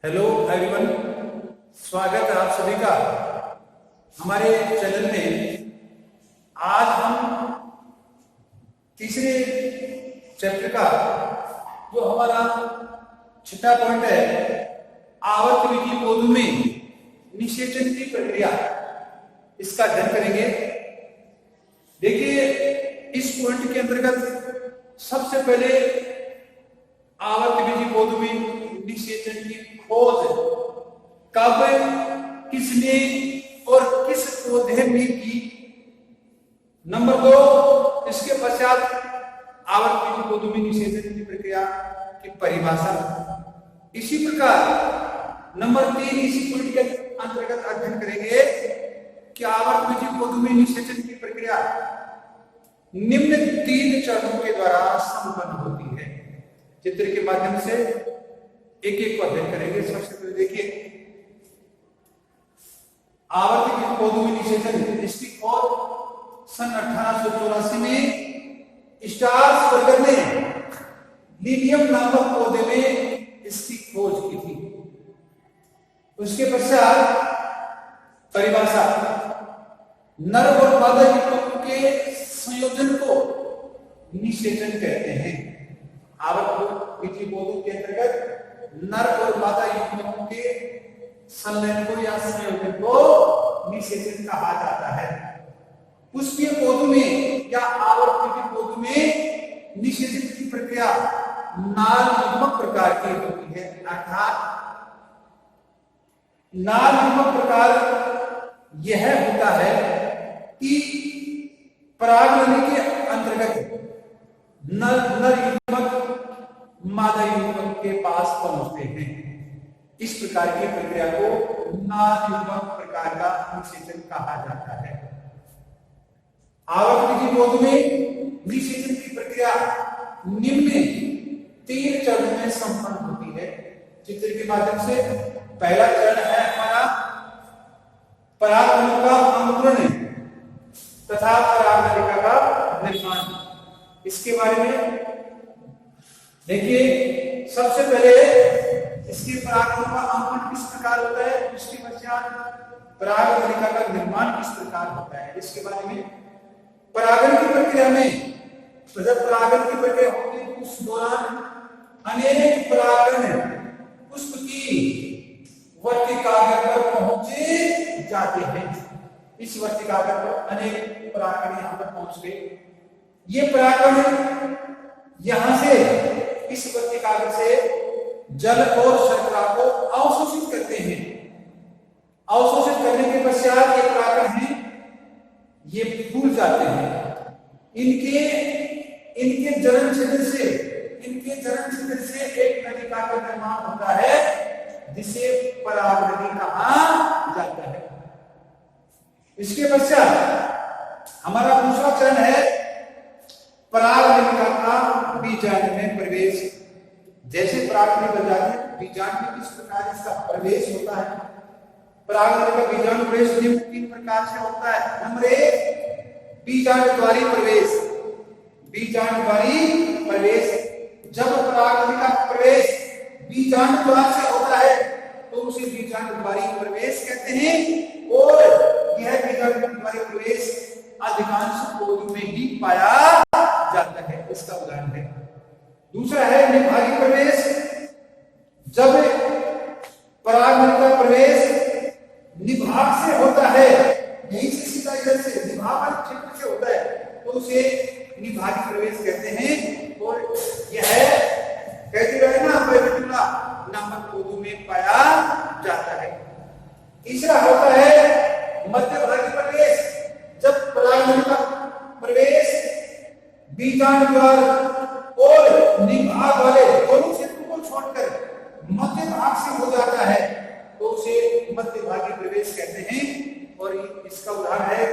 Hello everyone, स्वागत है आप सभी का हमारे चैनल में। आज हम तीसरे चैप्टर का जो हमारा छठा पॉइंट है, आवर्त विधि पौधों में निषेचन की प्रक्रिया, इसका अध्ययन करेंगे। देखिए, इस पॉइंट के अंतर्गत सबसे पहले आवर्त विधि पौधों में निषेचन की खोज कब, किसने और किस पौधे में की। नंबर 2, इसके पश्चात आवर्त विधि पौधों में निषेचन की प्रक्रिया की परिभाषा। इसी प्रकार नंबर 3 इसी पॉइंट के अंतर्गत अध्ययन करेंगे कि आवर्त विधि पौधों में निषेचन की प्रक्रिया निम्न 3 चरणों के द्वारा संपन्न होती है। चित्र के माध्यम से एक एक को अध्ययन करेंगे। सबसे पहले देखिए, आवर्त विधि पौधों में निषेचन, इसकी खोज सन 1884 में स्टार्स बर्गर ने लिलियम नामक पौधे में इसकी खोज की थी। उसके पश्चात परिभाषा, नर और मादा युग्मकों के संयोजन को निषेचन कहते हैं। आवर्त विधि पौधों के अंतर्गत नर और मादा युग्मकों के संलयन को या संयोजन को निषेचन कहा जाता है। पुष्पीय पौधों में या आवर्त विधि पौधों में निषेचन की प्रक्रिया नाल युग्मक प्रकार की होती है। अर्थात नाल युग्मक प्रकार यह होता है कि परागनली के अंतर्गत नर युग्मक मादा युग्मक के पास पहुंचते हैं। इस प्रकार की प्रक्रिया को नाल युग्मक प्रकार का निषेचन कहा जाता है। आवर्त विधि पौधों में निषेचन की प्रक्रिया निम्न 3 चरणों में संपन्न होती है। चित्र के माध्यम से पहला चरण है हमारा परागकणों का अंकुरण तथा परागनलिका का निर्माण। इसके बारे में देखिए, सबसे पहले इसके परागकणों का अंकुरण किस प्रकार होता है, उसके पश्चात परागनलिका का निर्माण किस प्रकार होता है, इसके बारे में। परागन की प्रक्रिया में जब परागन की प्रक्रिया होती है, उस दौरान अनेक परागण पुष्प की वर्तिकाग्र पर पहुंचे जाते हैं। इस वर्तिकाग्र पर अनेक परागण यहां पर पहुंच गए। ये परागण यहां से इस वर्तिकाग्र से जल और शर्करा को अवशोषित करते हैं। अवशोषित करने के पश्चात ये परागण हैं, ये फूल जाते हैं। इनके जलन छिद्र से एक नलिका का निर्माण होता है, जिसे परागनली कहा जाता है। इसके पश्चात हमारा दूसरा चरण है परागनलिका का बीजांड में प्रवेश। जैसे परागनली बन जाती है, बीजांड में किस प्रकार इसका प्रवेश होता है। परागनलिका बीजांड प्रवेश निम्न 3 प्रकार से होता है। नंबर 1, बीजांड द्वारी प्रवेश। बीजांड द्वारी प्रवेश, जब परागनलिका का प्रवेश बीजांड द्वार से होता है तो उसे बीजांड द्वारी प्रवेश कहते हैं। और यह बीजांड द्वारी प्रवेश अधिकांश पौधों में ही पाया जाता है। इसका उदाहरण है। दूसरा है निभागी प्रवेश। जब परागनलिका प्रवेश निभाग से होता है, यहीं से सीधा इधर से निभाग क्षेत्र से होता है, तो उसे निभागी प्रवेश कहते हैं। और यह कहते रहे ना बेबिटुला नामक पौधों में पाया जाता है। तीसरा होता है मध्यभागी प्रवेश। जब परागनलिका प्रवेश बीजांड द्वार और निभाग वाले दोनों क्षेत्रों को छोड़कर मध्य भाग से हो जाता है, तो उसे मध्यभागी प्रवेश कहते हैं। और इसका उदाहरण है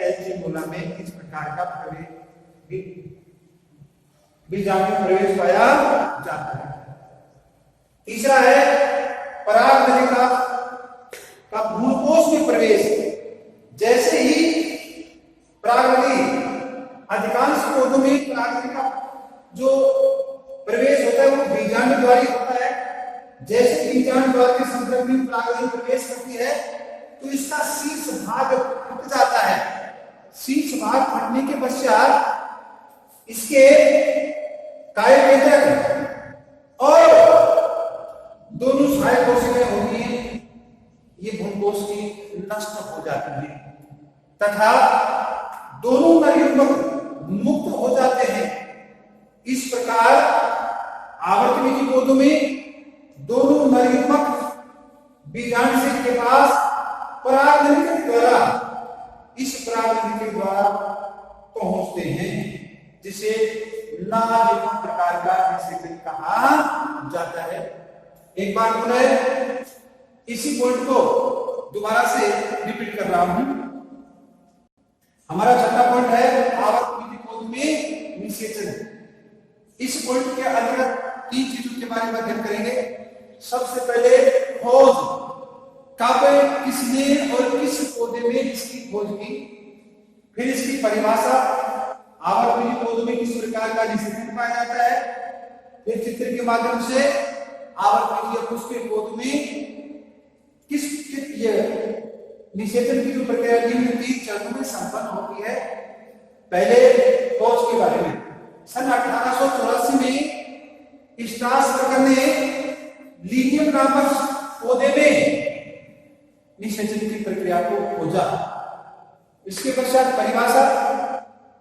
एल्चिमोला में इस प्रकार का प्रवेश बीजांड प्रवेश पाया जाता है। तीसरा है परागनलिका का भ्रूणकोश में प्रवेश। जैसे ही परागनली अधिकांश पौधों में परागनलिका जो प्रवेश होता है वो बीजांड द्वारी होता है। जैसे बीजांड द्वार के संपर्क में परागरंध्र प्रवेश करती है तो इसका शीर्ष भाग फट जाता है। शीर्ष भाग फटने के पश्चात इसके कायकेंद्रक और दोनों सहायक कोशिकाएं होती हैं, ये भ्रूणकोश की नष्ट हो जाती है तथा दोनों नरयुग्मक मुक्त हो जाते हैं। इस प्रकार आवर्तविधि पौधों में दोनों नरयुग्मक बीजांड के पास परागरंध्र के द्वारा इस परागरंध्र के द्वारा पहुंचते हैं, जिसे नाभिक प्रकार का निषेचन कहा जाता है। एक बार पुनः इसी पॉइंट को दोबारा से रिपीट कर रहा हूं। हमारा छठा पॉइंट है आवर्तविधि पौधों में निषेचन। इस पॉइंट के अंतर्गत 3 चीजों के बारे में अध्ययन करेंगे। सबसे पहले खोज, कब, किसने और किस पौधे में इसकी खोज की, फिर इसकी परिभाषा, आवर्तविधि पौधों में किस प्रकार का निषेचन पाया जाता है, फिर चित्र के माध्यम से आवर्तविधि या पुष्पीय पौधों में किस निषेचन की जो प्रक्रिया निम्न 3 चरणों में संपन्न होती है। पहले खोज के बारे में, सन 1884 में स्ट्रासबर्गर ने लीनियम नामक पौधे में निषेचन की प्रक्रिया को खोजा। इसके पश्चात परिभाषा,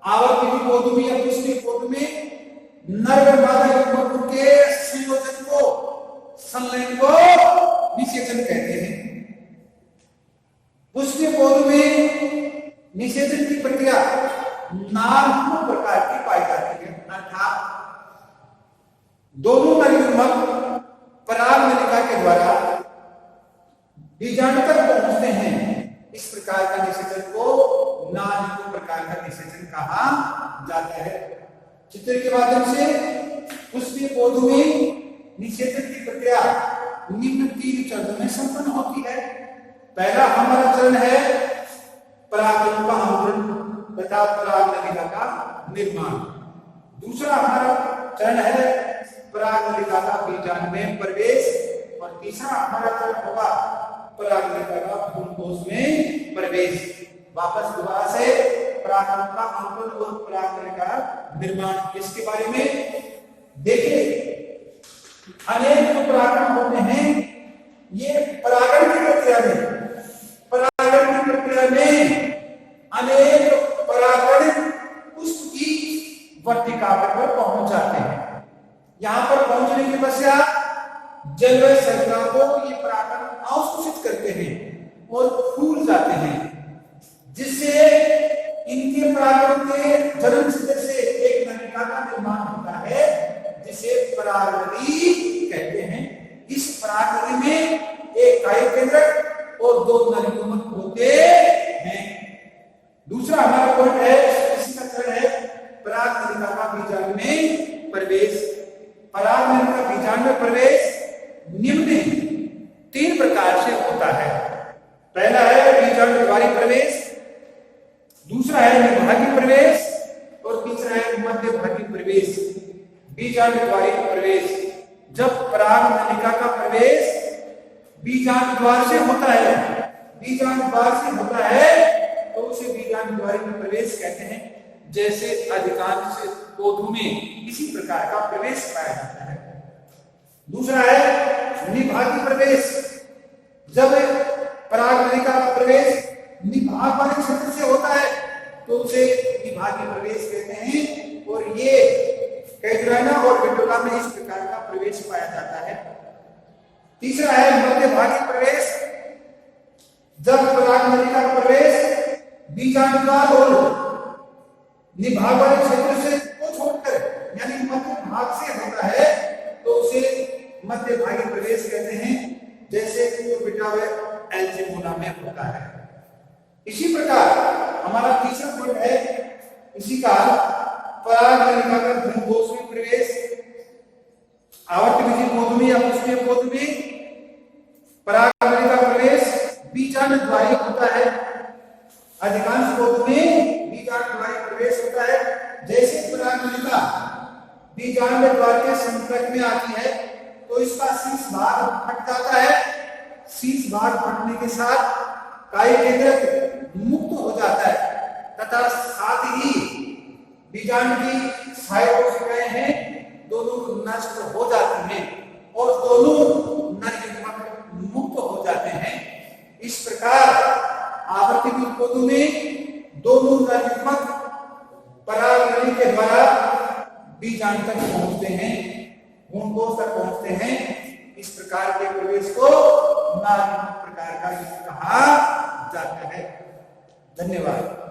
आवर्तविधि पौधों में या पुष्पीय पौधों में नर व मादा युग्मकों के संयोजन को, संलयन को निषेचन कहते हैं। पुष्पीय पौधों में निषेचन की प्रक्रिया नाम प्रकार की पाई जाती है, अर्थात दोनों नरयुग्मक परागनलिका के द्वारा बीजांड तक पहुंचते हैं। इस प्रकार का निषेचन को नाभिक प्रकार का निषेचन कहा जाता है। चित्र के माध्यम से पुष्पीय पौधों में निषेचन की प्रक्रिया निम्न 3 चरणों में संपन्न होती है। पहला हमारा चरण है परागकणों का अंकुरण तथा परागनलिका का निर्माण। दूसरा हमारा चरण है परागनलिका का बीजांड में प्रवेश और तीसरा हमारा चरण होगा परागनलिका का भ्रूणकोश में प्रवेश। वापस दोबारा से परागकणों का अंकुरण और परागनलिका निर्माण, इसके बारे में देखिए। अनेक जो परागकण होते हैं ये परागण की प्रक्रिया में अनेक परागण पुष्प की वर्तिका पर पहुंच जाते हैं। यहां पर पहुंचने के पश्चात जलवायु श्रृंखला को ये परागण अवशोषित करते हैं और फूल जाते हैं, जिससे इनके परागण के जन्म से एक नलिका का निर्माण होता है, जिसे परागनली कहते हैं। इस परागनली में एक कायकेंद्रक और 2 नरयुग्मक होते हैं। दूसरा हमारा पॉइंट है, इसी का चरण है परागनलिका का बीजांड में प्रवेश। परागनलिका बीजांड में प्रवेश निम्न 3 प्रकार से होता है। पहला है बीजांड द्वारी प्रवेश, दूसरा है निभागी प्रवेश और तीसरा है मध्यभागी प्रवेश। बीजांड द्वारी प्रवेश, जब परागनलिका का प्रवेश बीजांड द्वार से होता है, बीजांड द्वार से होता है तो उसे बीजांड द्वारी में प्रवेश कहते हैं। जैसे अधिकांश पौधों में इसी प्रकार का प्रवेश पाया जाता है। दूसरा है निभागी प्रवेश, जब परागनलिका का प्रवेश निभाग वाले क्षेत्र से होता है तो उसे निभागी प्रवेश कहते हैं। और ये कैजुराना और विंडोला में इस प्रकार का प्रवेश पाया जाता है। तीसरा है मध्यभागी प्रवेश, जब परागनलिका का प्रवेश बीजांड द्वार और निभाग वाले क्षेत्र से को छोड़कर यानी मध्य भाग से होता है तो उसे मध्यभागी प्रवेश कहते हैं, जैसे एल्जेमोना में होता है। इसी प्रकार हमारा तीसरा पॉइंट है इसी का परागनलिका का भ्रूणकोश में प्रवेश। आवर्तविधि पौधों में या पुष्पीय पौधों में परागनलिका प्रवेश बीजांड द्वारी होता है। अधिकांश पौधों में बीजांड द्वारी प्रवेश होता है। जैसे परागनलिका बीजांड द्वार के संपर्क में आती है तो इसका शीर्ष भाग फट जाता है। शीर्ष भाग फटने के साथ काई केंद्रक मुक्त हो जाता है तथा साथ ही बीजांड की साइटोसिकाएं हैं दोनों नष्ट हो जाती हैं और दोनों नर युग्मक मुक्त हो जाते हैं। इस प्रकार आवर्ती पौधों में दोनों नर युग्मक परागरणी के द्वारा बीजांड तक पहुंचते हैं, भ्रूणकोश तक पहुंचते हैं। इस प्रकार के प्रवेश को नाभिक प्रकार का युग्म कहा जाता है। धन्यवाद।